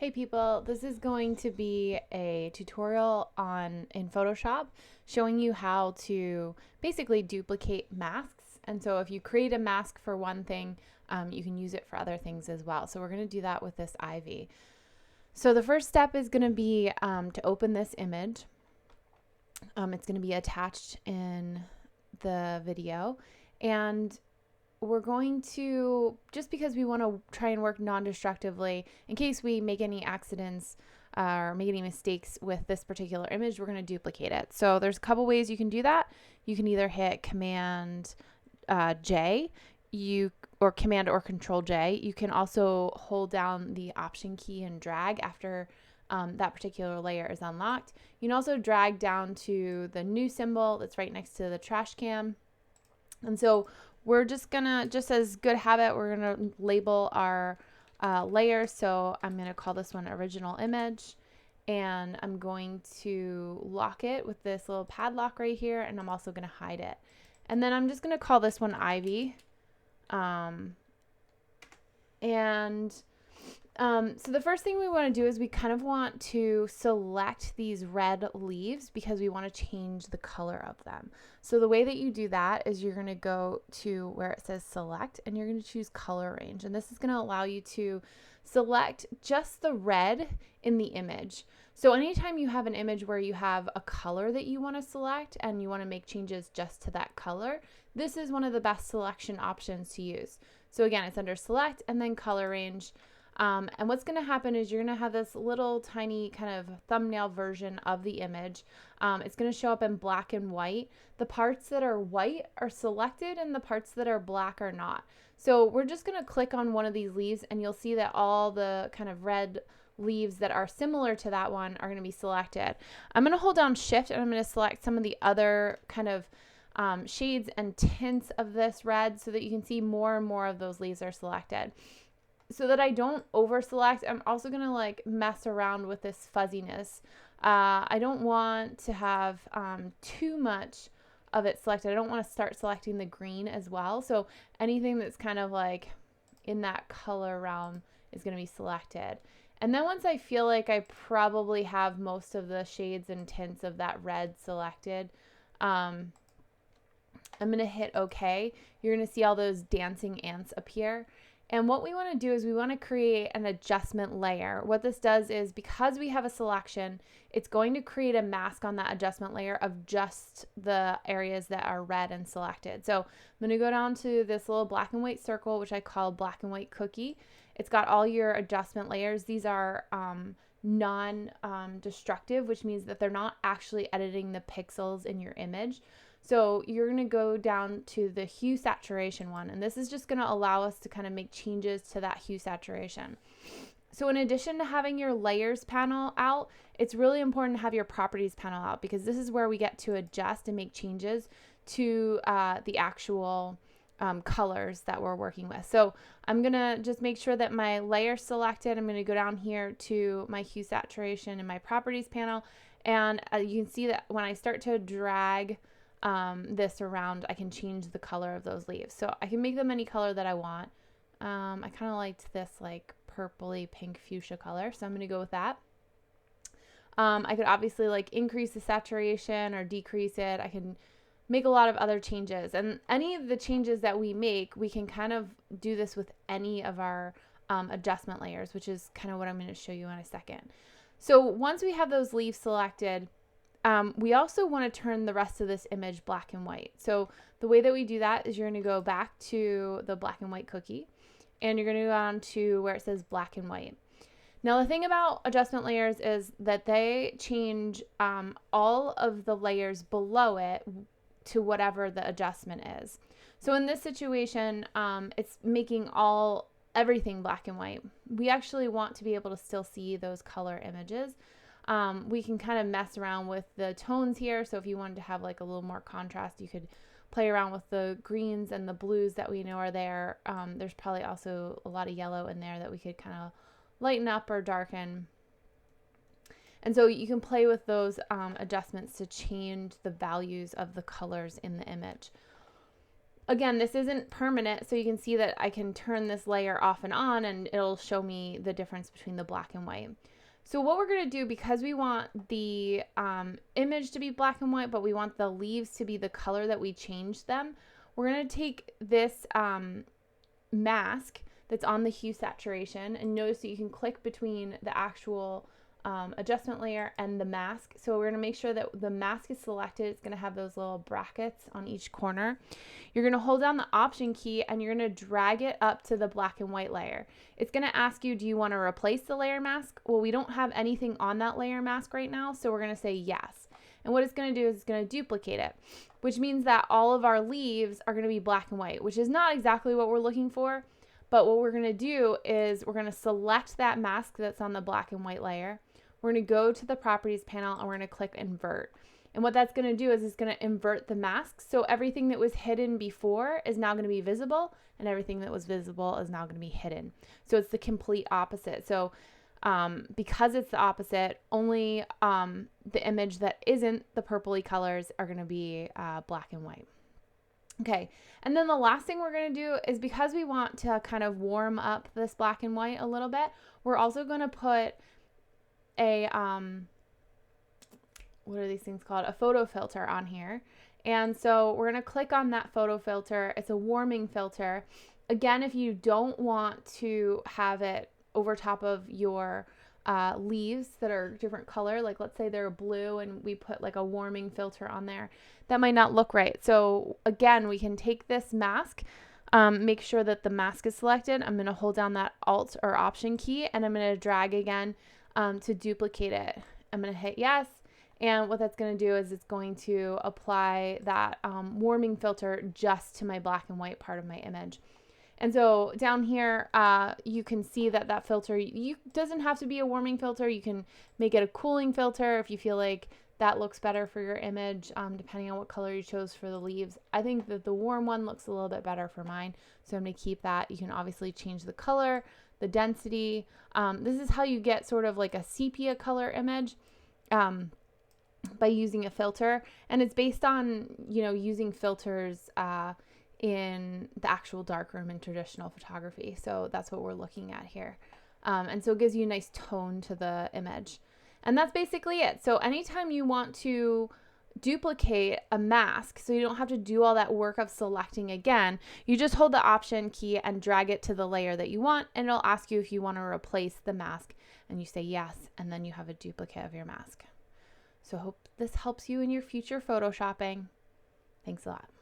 Hey people, this is going to be a tutorial in Photoshop showing you how to basically duplicate masks. And so if you create a mask for one thing, you can use it for other things as well. So we're going to do that with this ivy. So the first step is going to be to open this image. It's going to be attached in the video, and we're going to, just because we want to try and work non-destructively, in case we make any accidents or make any mistakes with this particular image, we're going to duplicate it. So there's a couple ways you can do that. You can either hit Command J, or Command or Control J. You can also hold down the Option key and drag after that particular layer is unlocked. You can also drag down to the new symbol that's right next to the trash can. And so we're just gonna, just as good habit, we're gonna label our layer. So I'm gonna call this one original image, and I'm going to lock it with this little padlock right here, and I'm also gonna hide it. And then I'm just gonna call this one Ivy. So the first thing we want to do is we kind of want to select these red leaves because we want to change the color of them. So the way that you do that is you're going to go to where it says select, and you're going to choose color range. And this is going to allow you to select just the red in the image. So anytime you have an image where you have a color that you want to select and you want to make changes just to that color, this is one of the best selection options to use. So again, it's under select and then color range. And what's going to happen is you're going to have this little tiny kind of thumbnail version of the image. It's going to show up in black and white. The parts that are white are selected and the parts that are black are not. So we're just going to click on one of these leaves, and you'll see that all the kind of red leaves that are similar to that one are going to be selected. I'm going to hold down Shift, and I'm going to select some of the other kind of shades and tints of this red so that you can see more and more of those leaves are selected. So that I don't over select, I'm also going to like mess around with this fuzziness. I don't want to have too much of it selected. I don't want to start selecting the green as well. So anything that's kind of like in that color realm is going to be selected. And then once I feel like I probably have most of the shades and tints of that red selected, I'm going to hit OK. You're going to see all those dancing ants appear. And what we want to do is we want to create an adjustment layer. What this does is, because we have a selection, it's going to create a mask on that adjustment layer of just the areas that are red and selected. So I'm going to go down to this little black and white circle, which I call black and white cookie. It's got all your adjustment layers. These are non-destructive, which means that they're not actually editing the pixels in your image. So you're going to go down to the hue saturation one, and this is just going to allow us to kind of make changes to that hue saturation. So in addition to having your layers panel out, it's really important to have your properties panel out, because this is where we get to adjust and make changes to the actual colors that we're working with. So I'm going to just make sure that my layer selected. I'm going to go down here to my hue saturation and my properties panel, and you can see that when I start to drag this around, I can change the color of those leaves. So I can make them any color that I want. I kind of liked this like purpley pink fuchsia color, so I'm going to go with that. I could obviously like increase the saturation or decrease it. I can make a lot of other changes, and any of the changes that we make, we can kind of do this with any of our adjustment layers, which is kind of what I'm going to show you in a second. So once we have those leaves selected, we also want to turn the rest of this image black and white. So the way that we do that is you're going to go back to the black and white cookie, and you're going to go down to where it says black and white. Now the thing about adjustment layers is that they change all of the layers below it to whatever the adjustment is. So in this situation, it's making everything black and white. We actually want to be able to still see those color images. We can kind of mess around with the tones here. So if you wanted to have like a little more contrast, you could play around with the greens and the blues that we know are there. There's probably also a lot of yellow in there that we could kind of lighten up or darken. And so you can play with those adjustments to change the values of the colors in the image. Again, this isn't permanent, so you can see that I can turn this layer off and on and it'll show me the difference between the black and white. So what we're going to do, because we want the image to be black and white, but we want the leaves to be the color that we changed them, we're going to take this mask that's on the hue saturation, and notice that you can click between the actual adjustment layer and the mask. So we're going to make sure that the mask is selected. It's going to have those little brackets on each corner. You're going to hold down the option key and you're going to drag it up to the black and white layer. It's going to ask you, do you want to replace the layer mask? Well, we don't have anything on that layer mask right now, so we're going to say yes. And what it's going to do is it's going to duplicate it, which means that all of our leaves are going to be black and white, which is not exactly what we're looking for. But what we're going to do is we're going to select that mask that's on the black and white layer. We're going to go to the properties panel and we're going to click invert. And what that's going to do is it's going to invert the mask. So everything that was hidden before is now going to be visible, and everything that was visible is now going to be hidden. So it's the complete opposite. So because it's the opposite, only the image that isn't the purpley colors are going to be black and white. Okay, and then the last thing we're going to do is, because we want to kind of warm up this black and white a little bit, we're also going to put a, what are these things called? A photo filter on here. And so we're going to click on that photo filter. It's a warming filter. Again, if you don't want to have it over top of your leaves that are different color, like let's say they're blue and we put like a warming filter on there, that might not look right. So again, we can take this mask, make sure that the mask is selected. I'm going to hold down that Alt or Option key and I'm going to drag again to duplicate it. I'm going to hit yes. And what that's going to do is it's going to apply that warming filter just to my black and white part of my image. And so down here, you can see that that filter doesn't have to be a warming filter. You can make it a cooling filter if you feel like that looks better for your image, depending on what color you chose for the leaves. I think that the warm one looks a little bit better for mine, so I'm going to keep that. You can obviously change the color, the density. This is how you get sort of like a sepia color image by using a filter, and it's based on, you know, using filters in the actual darkroom in traditional photography. So that's what we're looking at here. And so it gives you a nice tone to the image. And that's basically it. So anytime you want to duplicate a mask, so you don't have to do all that work of selecting again, you just hold the Option key and drag it to the layer that you want, and it'll ask you if you want to replace the mask, and you say yes, and then you have a duplicate of your mask. So I hope this helps you in your future photoshopping. Thanks a lot.